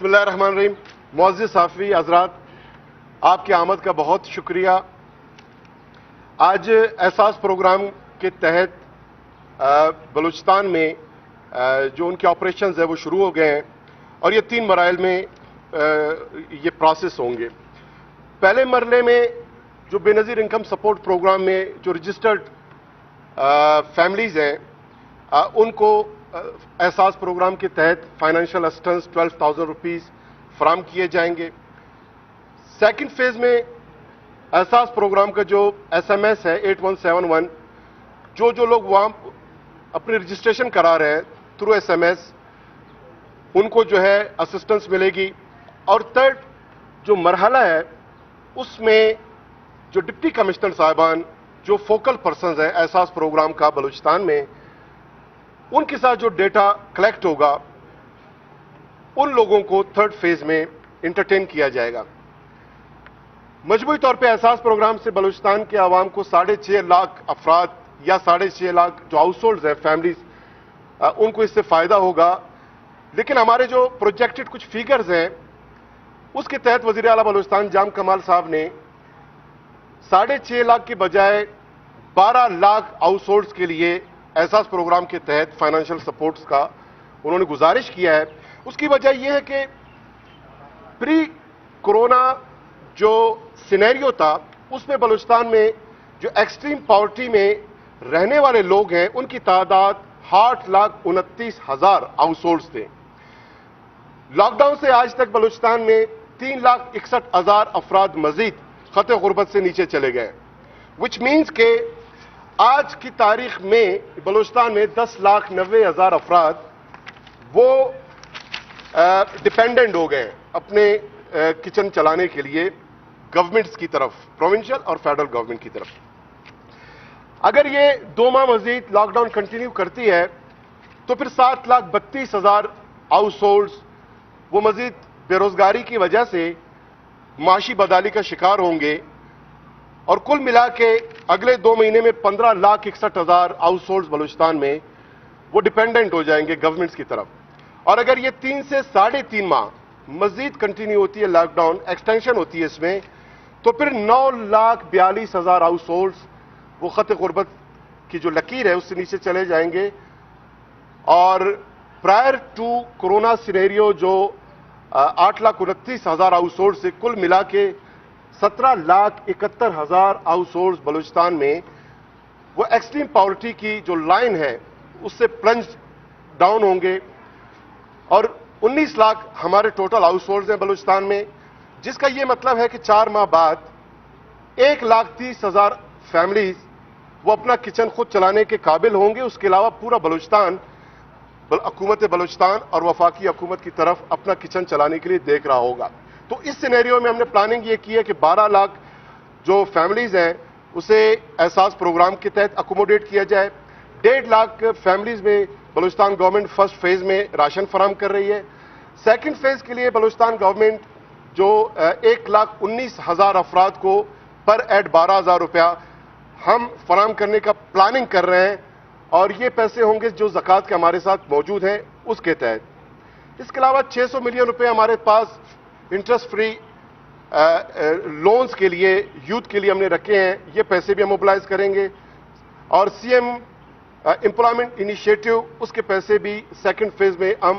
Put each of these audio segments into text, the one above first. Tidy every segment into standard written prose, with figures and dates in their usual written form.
بسم اللہ الرحمن الرحیم. معزز صحافی حضرات، آپ کی آمد کا بہت شکریہ. آج احساس پروگرام کے تحت بلوچستان میں جو ان کے آپریشنز ہیں وہ شروع ہو گئے ہیں اور یہ 3 مراحل میں یہ پروسیس ہوں گے. پہلے مرحلے میں جو بے نظیر انکم سپورٹ پروگرام میں جو رجسٹرڈ فیملیز ہیں ان کو احساس پروگرام کے تحت فائنینشیل اسسٹنس 12,000 روپیز فراہم کیے جائیں گے. سیکنڈ فیز میں احساس پروگرام کا جو ایس ایم ایس ہے 8171، جو لوگ وہاں اپنی رجسٹریشن کرا رہے ہیں تھرو ایس ایم ایس، ان کو جو ہے اسسٹنس ملے گی. اور تھرڈ جو مرحلہ ہے اس میں جو ڈپٹی کمشنر صاحبان جو فوکل پرسنز ہیں احساس پروگرام کا بلوچستان میں، ان کے ساتھ جو ڈیٹا کلیکٹ ہوگا ان لوگوں کو تھرڈ فیز میں انٹرٹین کیا جائے گا. مجموعی طور پہ احساس پروگرام سے بلوچستان کے عوام کو 6.5 لاکھ افراد یا 6.5 لاکھ جو ہاؤس ہولڈز ہیں فیملیز، ان کو اس سے فائدہ ہوگا. لیکن ہمارے جو پروجیکٹڈ کچھ فیگرز ہیں اس کے تحت وزیر اعلیٰ بلوچستان جام کمال صاحب نے 6.5 لاکھ کے بجائے 12 لاکھ ہاؤس ہولڈز کے لیے احساس پروگرام کے تحت فائنینشیل سپورٹس کا انہوں نے گزارش کیا ہے. اس کی وجہ یہ ہے کہ پری کورونا جو سینیریو تھا اس میں بلوچستان میں جو ایکسٹریم پاورٹی میں رہنے والے لوگ ہیں ان کی تعداد 8,29,000 ہاؤس ہولڈز تھے. لاک ڈاؤن سے آج تک بلوچستان میں 3,61,000 افراد مزید خط غربت سے نیچے چلے گئے، وچ مینز کہ آج کی تاریخ میں بلوچستان میں 10,90,000 افراد وہ ڈیپینڈنٹ ہو گئے اپنے کچن چلانے کے لیے گورنمنٹس کی طرف، پروونشل اور فیڈرل گورنمنٹ کی طرف. اگر یہ 2 ماہ مزید لاک ڈاؤن کنٹینیو کرتی ہے تو پھر 7,32,000 ہاؤس ہولڈز وہ مزید بے روزگاری کی وجہ سے معاشی بدحالی کا شکار ہوں گے، اور کل ملا کے اگلے 2 مہینے میں 15,61,000 ہاؤس ہولڈز بلوچستان میں وہ ڈیپینڈنٹ ہو جائیں گے گورنمنٹس کی طرف. اور اگر یہ 3 سے 3.5 ماہ مزید کنٹینیو ہوتی ہے، لاک ڈاؤن ایکسٹینشن ہوتی ہے اس میں، تو پھر 9,42,000 ہاؤس ہولڈز وہ خط غربت کی جو لکیر ہے اس سے نیچے چلے جائیں گے. اور پرائر ٹو کورونا سینیریو جو 8,29,000 ہاؤس ہولڈ سے کل ملا کے 17,71,000 ہاؤس ہولڈز بلوچستان میں وہ ایکسٹریم پاورٹی کی جو لائن ہے اس سے پلنج ڈاؤن ہوں گے. اور 19 لاکھ ہمارے ٹوٹل ہاؤس ہولڈز ہیں بلوچستان میں، جس کا یہ مطلب ہے کہ 4 ماہ بعد 1,30,000 فیملیز وہ اپنا کچن خود چلانے کے قابل ہوں گے. اس کے علاوہ پورا بلوچستان حکومت بلوچستان اور وفاقی حکومت کی طرف اپنا کچن چلانے کے لیے دیکھ رہا ہوگا. تو اس سینیریو میں ہم نے پلاننگ یہ کی ہے کہ 12 لاکھ جو فیملیز ہیں اسے احساس پروگرام کے تحت اکوموڈیٹ کیا جائے. 1.5 لاکھ فیملیز میں بلوچستان گورنمنٹ فرسٹ فیز میں راشن فراہم کر رہی ہے. سیکنڈ فیز کے لیے بلوچستان گورنمنٹ جو 1,19,000 افراد کو پر ایڈ 12,000 روپیہ ہم فراہم کرنے کا پلاننگ کر رہے ہیں، اور یہ پیسے ہوں گے جو زکوٰۃ کے ہمارے ساتھ موجود ہیں اس کے تحت. اس کے علاوہ 600 ملین روپے ہمارے پاس انٹرسٹ فری لونز کے لیے یوتھ کے لیے ہم نے رکھے ہیں، یہ پیسے بھی ہم موبلائز کریں گے. اور سی ایم امپلائمنٹ انیشیٹو اس کے پیسے بھی سیکنڈ فیز میں ہم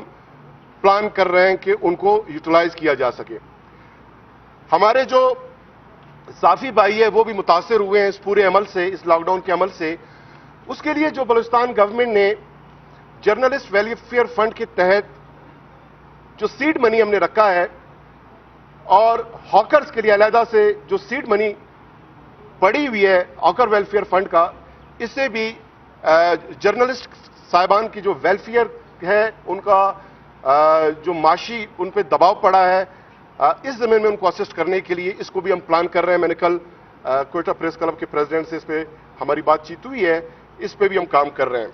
پلان کر رہے ہیں کہ ان کو یوٹیلائز کیا جا سکے. ہمارے جو صحافی بھائی ہے وہ بھی متاثر ہوئے ہیں اس پورے عمل سے، اس لاک ڈاؤن کے عمل سے. اس کے لیے جو بلوچستان گورنمنٹ نے جرنلسٹ ویلفیئر فنڈ کے تحت جو سیڈ منی ہم نے رکھا ہے، اور ہاکرز کے لیے علیحدہ سے جو سیڈ منی پڑی ہوئی ہے ہاکر ویلفیئر فنڈ کا، اس سے بھی جرنلسٹ صاحبان کی جو ویلفیئر ہے ان کا جو معاشی ان پہ دباؤ پڑا ہے، اس زمین میں ان کو اسسٹ کرنے کے لیے اس کو بھی ہم پلان کر رہے ہیں. میں نے کل کوئٹہ پریس کلب کے پریزیڈنٹ سے اس پہ ہماری بات چیت ہوئی ہے، اس پہ بھی ہم کام کر رہے ہیں.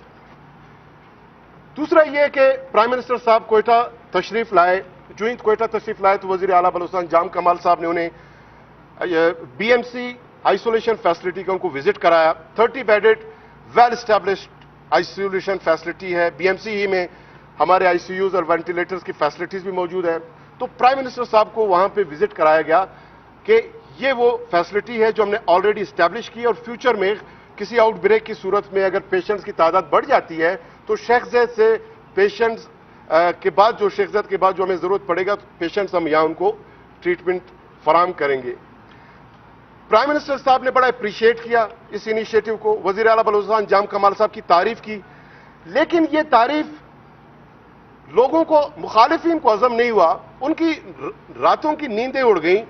دوسرا یہ کہ پرائم منسٹر صاحب کوئٹہ تشریف لائے. جو ہی کوئٹہ تشریف لائے تو وزیر اعلیٰ بلوچستان جام کمال صاحب نے انہیں B M C isolation facility کا ان کو وزٹ کرایا. 30 bedded well established isolation facility ہے. بی ایم سی ہی میں ہمارے آئی سی یوز اور وینٹیلیٹرز کی فیسلٹیز بھی موجود ہیں. تو پرائم منسٹر صاحب کو وہاں پہ وزٹ کرایا گیا کہ یہ وہ فیسلٹی ہے جو ہم نے آلریڈی اسٹیبلش کی، اور فیوچر میں کسی آؤٹ بریک کی صورت میں اگر پیشنٹس کی تعداد بڑھ جاتی ہے تو شیخ زید سے پیشنٹس کے بعد جو شیخ زید کے بعد جو ہمیں ضرورت پڑے گا تو پیشنٹس ہم یہاں ان کو ٹریٹمنٹ فراہم کریں گے۔ پرائم منسٹر صاحب نے بڑا اپریشیٹ کیا اس انیشیٹو کو، وزیر اعلیٰ بلوچستان جام کمال صاحب کی تعریف کی، لیکن یہ تعریف لوگوں کو، مخالفین کو ہضم نہیں ہوا، ان کی راتوں کی نیندیں اڑ گئیں،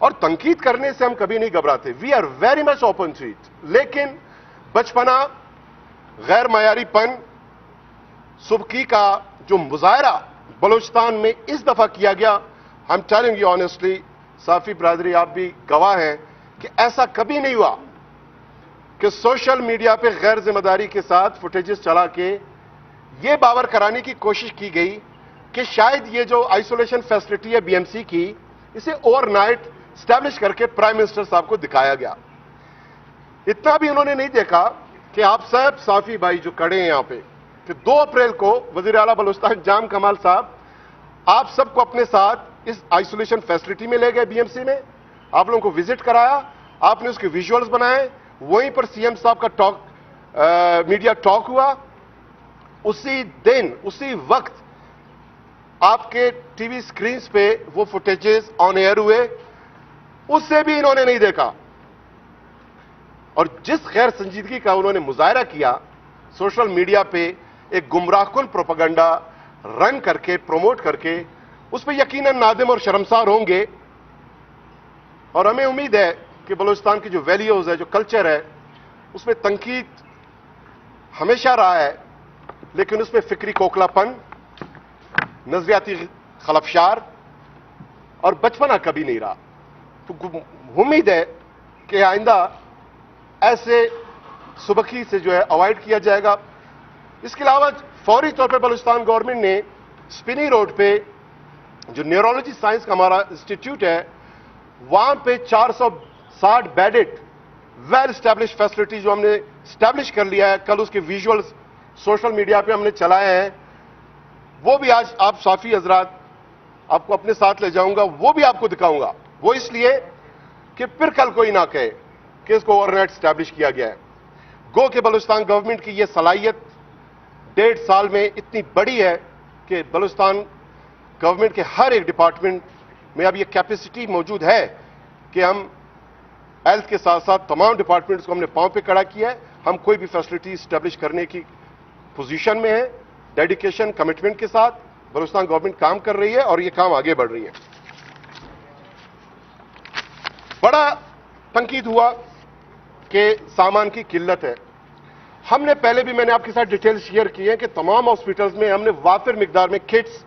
اور تنقید کرنے سے ہم کبھی نہیں گھبراتے، we are very much open to it, لیکن بچپنا، غیر معیاری پن، سبکی کا جو مظاہرہ بلوچستان میں اس دفعہ کیا گیا، ہم ٹیلنگ یو آنیسٹلی، صحافی برادری آپ بھی گواہ ہیں کہ ایسا کبھی نہیں ہوا کہ سوشل میڈیا پہ غیر ذمہ داری کے ساتھ فوٹیجز چلا کے یہ باور کرانے کی کوشش کی گئی کہ شاید یہ جو آئسولیشن فیسلٹی ہے بی ایم سی کی، اسے اوور نائٹ اسٹیبلش کر کے پرائم منسٹر صاحب کو دکھایا گیا۔ اتنا بھی انہوں نے نہیں دیکھا کہ آپ سب صحافی بھائی جو کڑے ہیں یہاں پہ، کہ 2 اپریل کو وزیر اعلیٰ بلوچستان جام کمال صاحب آپ سب کو اپنے ساتھ اس آئسولیشن فیسلٹی میں لے گئے، بی ایم سی میں، آپ لوگوں کو وزٹ کرایا، آپ نے اس کے ویژولز بنائے، وہیں پر سی ایم صاحب کا میڈیا ٹاک ہوا، اسی دن اسی وقت آپ کے ٹی وی سکرینز پہ وہ فوٹیجز آن ایئر ہوئے، اس سے بھی انہوں نے نہیں دیکھا، اور جس غیر سنجیدگی کا انہوں نے مظاہرہ کیا سوشل میڈیا پہ ایک گمراہ کن پروپیگنڈا رن کر کے، پروموٹ کر کے، اس پہ یقیناً نادم اور شرمسار ہوں گے، اور ہمیں امید ہے کہ بلوچستان کی جو ویلیوز ہے، جو کلچر ہے، اس میں تنقید ہمیشہ رہا ہے، لیکن اس میں فکری کوکلا پن، نظریاتی خلفشار اور بچپنا کبھی نہیں رہا۔ تو امید ہے کہ آئندہ ایسے سبکی سے جو ہے اوائڈ کیا جائے گا۔ اس کے علاوہ فوری طور پہ بلوچستان گورنمنٹ نے سپنی روڈ پہ جو نیورولوجی سائنس کا ہمارا انسٹیٹیوٹ ہے، وہاں پہ 460 بیڈڈ ویل اسٹیبلش فیسلٹی جو ہم نے اسٹیبلش کر لیا ہے، کل اس کے ویژولز سوشل میڈیا پہ ہم نے چلائے ہیں، وہ بھی آج آپ صحافی حضرات آپ کو اپنے ساتھ لے جاؤں گا، وہ بھی آپ کو دکھاؤں گا، وہ اس لیے کہ پھر کل کوئی نہ کہے کہ اس کو اوور نائٹ اسٹیبلش کیا گیا ہے۔ گو کہ بلوچستان گورنمنٹ کی یہ صلاحیت 1.5 سال میں اتنی بڑی ہے کہ بلوچستان گورنمنٹ کے ہر ایک ڈپارٹمنٹ میں اب یہ کیپیسٹی موجود ہے کہ ہم ہیلتھ کے ساتھ ساتھ تمام ڈپارٹمنٹس کو ہم نے پاؤں پہ کھڑا کیا ہے، ہم کوئی بھی فیسلٹی اسٹیبلش کرنے کی پوزیشن میں ہے، ڈیڈیکیشن، کمٹمنٹ کے ساتھ بلوچستان گورنمنٹ کام کر رہی ہے، اور یہ کام آگے بڑھ رہی ہے۔ بڑا تنقید ہوا کہ سامان کی قلت ہے، ہم نے پہلے بھی میں نے آپ کے ساتھ ڈیٹیل شیئر کی ہے کہ تمام ہاسپٹلز میں ہم نے وافر مقدار میں کٹس،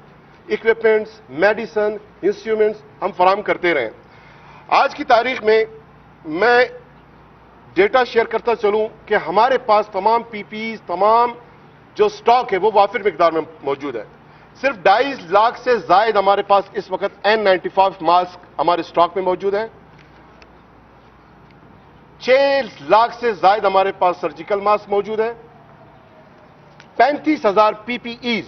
اکوپمنٹس، میڈیسن، انسٹرومنٹس ہم فراہم کرتے رہے۔ آج کی تاریخ میں میں ڈیٹا شیئر کرتا چلوں کہ ہمارے پاس تمام پی پی ایز، تمام جو سٹاک ہے وہ وافر مقدار میں موجود ہے۔ صرف 2.5 لاکھ سے زائد ہمارے پاس اس وقت N95 ماسک ہمارے سٹاک میں موجود ہیں، 6 لاکھ سے زائد ہمارے پاس سرجیکل ماسک موجود ہے، 35,000 پی پی ایز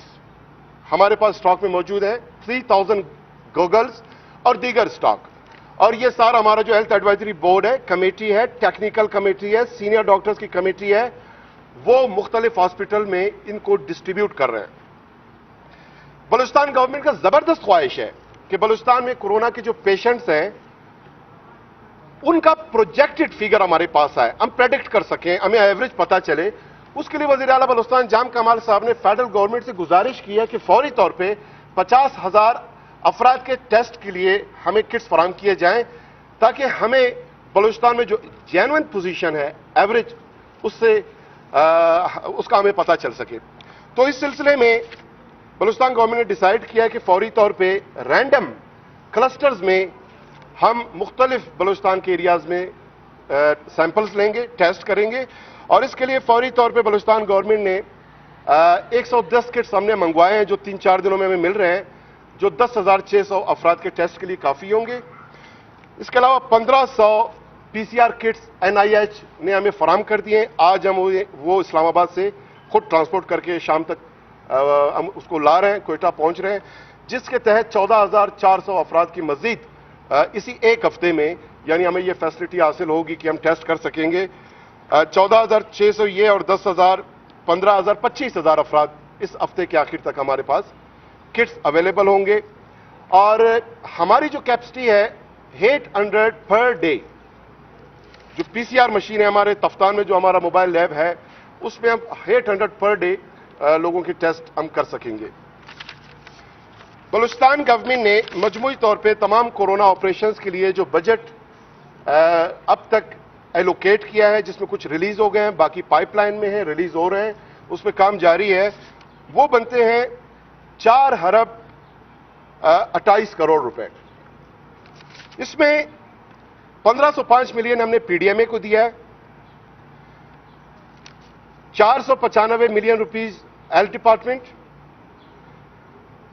ہمارے پاس سٹاک میں موجود ہے، 3,000 گوگلز اور دیگر سٹاک، اور یہ سارا ہمارا جو ہیلتھ ایڈوائزری بورڈ ہے، کمیٹی ہے، ٹیکنیکل کمیٹی ہے، سینئر ڈاکٹرز کی کمیٹی ہے، وہ مختلف ہاسپٹل میں ان کو ڈسٹریبیوٹ کر رہے ہیں۔ بلوچستان گورنمنٹ کا زبردست خواہش ہے کہ بلوچستان میں کورونا کے جو پیشنٹس ہیں ان کا پروجیکٹڈ فیگر ہمارے پاس آئے، ہم پریڈکٹ کر سکیں، ہمیں ایوریج پتا چلے۔ اس کے لیے وزیر اعلیٰ بلوچستان جام کمال صاحب نے فیڈرل گورنمنٹ سے گزارش کی ہے کہ فوری طور پہ 50,000 افراد کے ٹیسٹ کے لیے ہمیں کٹس فراہم کیے جائیں، تاکہ ہمیں بلوچستان میں جو جینوئن پوزیشن ہے ایوریج اس کا ہمیں پتا چل سکے۔ تو اس سلسلے میں بلوچستان گورنمنٹ نے ڈیسائیڈ کیا ہے کہ فوری طور پہ رینڈم کلسٹرز میں ہم مختلف بلوچستان کے ایریاز میں سیمپلز لیں گے، ٹیسٹ کریں گے، اور اس کے لیے فوری طور پہ بلوچستان گورنمنٹ نے 110 کٹس ہم نے منگوائے ہیں جو 3-4 دنوں میں ہمیں مل رہے ہیں، جو 10,600 افراد کے ٹیسٹ کے لیے کافی ہوں گے۔ اس کے علاوہ 1,500 پی سی آر کٹس NIH نے ہمیں فراہم کر دیے ہیں، آج ہم وہ اسلام آباد سے خود ٹرانسپورٹ کر کے شام تک ہم اس کو لا رہے ہیں، کوئٹہ پہنچ رہے ہیں۔ جس کے تحت 14,400 افراد کی مزید اسی ایک ہفتے میں یعنی ہمیں یہ فیسلٹی حاصل ہوگی کہ ہم ٹیسٹ کر سکیں گے. 14,600 یہ اور 10,000 15,000 25,000 افراد اس ہفتے کے آخر تک ہمارے پاس کٹس اویلیبل ہوں گے. اور ہماری جو کیپسٹی ہے 800 پر ڈے. جو پی سی آر مشین ہے ہمارے تفتان میں جو ہمارا موبائل لیب ہے اس میں ہم 800 پر ڈے لوگوں کے ٹیسٹ ہم کر سکیں گے. بلوچستان گورنمنٹ نے مجموعی طور پہ تمام کورونا آپریشنز کے لیے جو بجٹ اب تک ایلوکیٹ کیا ہے، جس میں کچھ ریلیز ہو گئے ہیں، باقی پائپ لائن میں ہیں، ریلیز ہو رہے ہیں، اس میں کام جاری ہے، وہ بنتے ہیں 4 ارب 28 کروڑ روپے. اس میں 1505 ملین ہم نے پی ڈی ایم اے کو دیا ہے، 495 million rupees health department.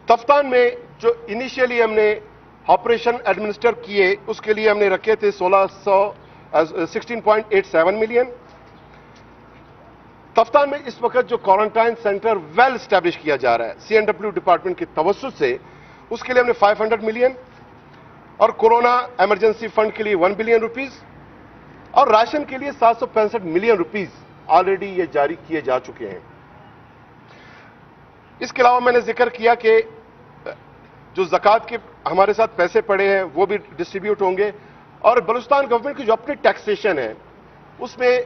Taftan میں جو انیشیلی ہم نے آپریشن ایڈمنسٹر کیے اس کے لیے ہم نے رکھے تھے 16.87 ملین. تفتان میں اس وقت جو کوارنٹائن سینٹر ویل اسٹیبلش کیا جا رہا ہے سی این ڈبلیو ڈپارٹمنٹ کے توسط سے، اس کے لیے ہم نے 500 ملین اور کورونا ایمرجنسی فنڈ کے لیے 1 بلین روپیز اور راشن کے لیے 765 ملین روپیز آلریڈی یہ جاری کیے جا چکے ہیں. اس کے علاوہ میں نے ذکر کیا کہ جو زکوٰۃ کے ہمارے ساتھ پیسے پڑے ہیں وہ بھی ڈسٹریبیوٹ ہوں گے. اور بلوچستان گورنمنٹ کی جو اپنی ٹیکسیشن ہے اس میں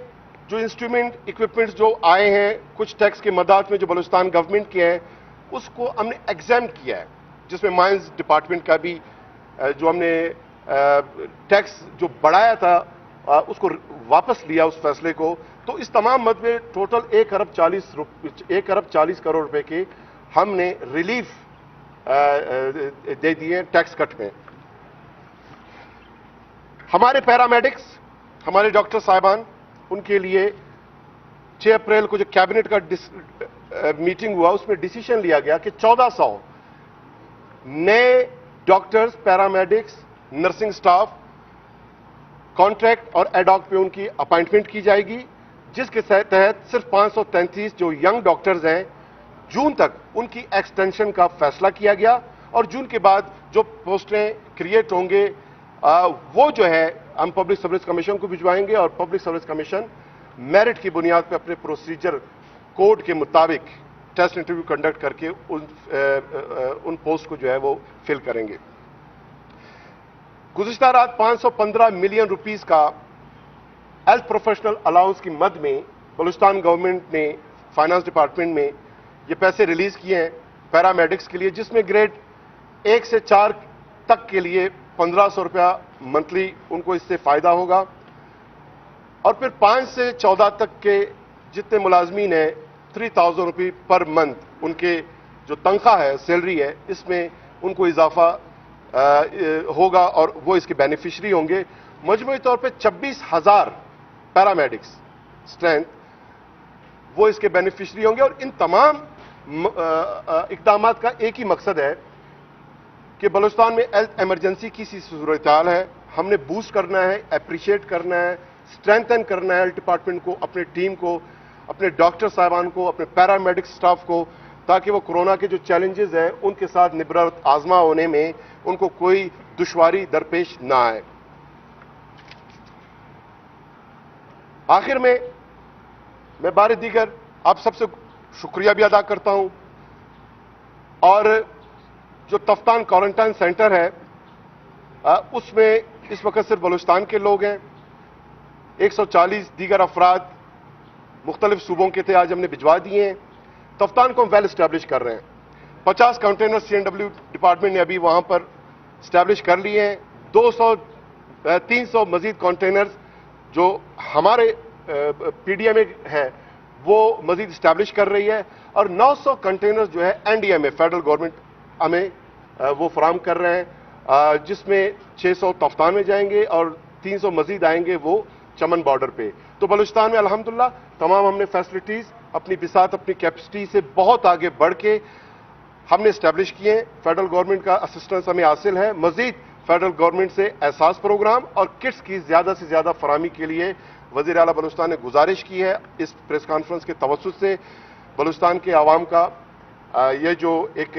جو انسٹرومنٹ اکوپمنٹس جو آئے ہیں کچھ ٹیکس کے مدات میں جو بلوچستان گورنمنٹ کے ہیں اس کو ہم نے ایگزامٹ کیا ہے، جس میں مائنز ڈپارٹمنٹ کا بھی جو ہم نے ٹیکس جو بڑھایا تھا اس کو واپس لیا اس فیصلے کو. تو اس تمام مد میں ٹوٹل 1 ارب 40 کروڑ روپے کے ہم نے ریلیف دے دیے ٹیکس کٹ میں. ہمارے پیرامیڈکس، ہمارے ڈاکٹر صاحبان، ان کے لیے 6 اپریل کو جو کیبنٹ کا میٹنگ ہوا اس میں ڈیسیشن لیا گیا کہ 1400 نئے doctors, paramedics, nursing staff contract اور ایڈاک پہ ان کی اپائنٹمنٹ کی جائے گی، جس کے تحت صرف 533 جو ینگ ڈاکٹرز ہیں جون تک ان کی ایکسٹینشن کا فیصلہ کیا گیا. اور جون کے بعد جو پوسٹیں کریٹ ہوں گے وہ جو ہے ہم پبلک سروس کمیشن کو بھجوائیں گے اور پبلک سروس کمیشن میرٹ کی بنیاد پہ اپنے پروسیجر کوڈ کے مطابق ٹیسٹ انٹرویو کنڈکٹ کر کے ان پوسٹ کو جو ہے وہ فل کریں گے. گزشتہ رات 515 ملین روپیز کا ہیلتھ پروفیشنل الاؤنس کی مد میں بلوچستان گورنمنٹ نے فائنانس ڈپارٹمنٹ میں یہ پیسے ریلیز کیے ہیں پیرامیڈکس کے لیے، جس میں گریڈ 1 سے 4 تک کے لیے 1500 روپیہ منتھلی ان کو اس سے فائدہ ہوگا. اور پھر 5 سے 14 تک کے جتنے ملازمین ہیں 3000 روپے پر منتھ ان کے جو تنخواہ ہے، سیلری ہے، اس میں ان کو اضافہ ہوگا اور وہ اس کے بینیفیشری ہوں گے. مجموعی طور پہ 26,000 پیرامیڈکس اسٹرینتھ وہ اس کے بینیفیشری ہوں گے. اور ان تمام اقدامات کا ایک ہی مقصد ہے کہ بلوچستان میں ہیلتھ ایمرجنسی کی سی صورتحال ہے، ہم نے بوسٹ کرنا ہے، اپریشیٹ کرنا ہے، اسٹرینتھن کرنا ہے ہیلتھ ڈپارٹمنٹ کو، اپنے ٹیم کو، اپنے ڈاکٹر صاحبان کو، اپنے پیرامیڈک سٹاف کو، تاکہ وہ کورونا کے جو چیلنجز ہیں ان کے ساتھ نبرد آزما ہونے میں ان کو کوئی دشواری درپیش نہ آئے. آخر میں بار دیگر آپ سب سے شکریہ بھی ادا کرتا ہوں. اور جو تفتان کوارنٹائن سینٹر ہے اس میں اس وقت صرف بلوچستان کے لوگ ہیں. 140 دیگر افراد مختلف صوبوں کے تھے، آج ہم نے بھجوا دیے ہیں. تفتان کو ہم ویل اسٹیبلش کر رہے ہیں. 50 کنٹینر سی این ڈبلیو ڈپارٹمنٹ نے ابھی وہاں پر اسٹیبلش کر لیے ہیں. 300 مزید کنٹینرز جو ہمارے پی ڈی ایم اے ہے وہ مزید اسٹیبلش کر رہی ہے. اور 900 کنٹینرز جو ہے این ڈی ایم اے فیڈرل گورنمنٹ ہمیں وہ فراہم کر رہے ہیں، جس میں 600 تفتان میں جائیں گے اور 300 مزید آئیں گے وہ چمن بارڈر پہ. تو بلوچستان میں الحمدللہ تمام ہم نے فیسلٹیز اپنی بساط، اپنی کیپسٹی سے بہت آگے بڑھ کے ہم نے اسٹیبلش کیے ہیں. فیڈرل گورنمنٹ کا اسسٹنس ہمیں حاصل ہے. مزید فیڈرل گورنمنٹ سے احساس پروگرام اور کٹس کی زیادہ سے زیادہ فراہمی کے لیے وزیر اعلیٰ بلوچستان نے گزارش کی ہے. اس پریس کانفرنس کے توسط سے بلوچستان کے عوام کا یہ جو ایک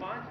5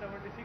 76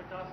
50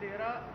13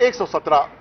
117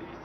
DC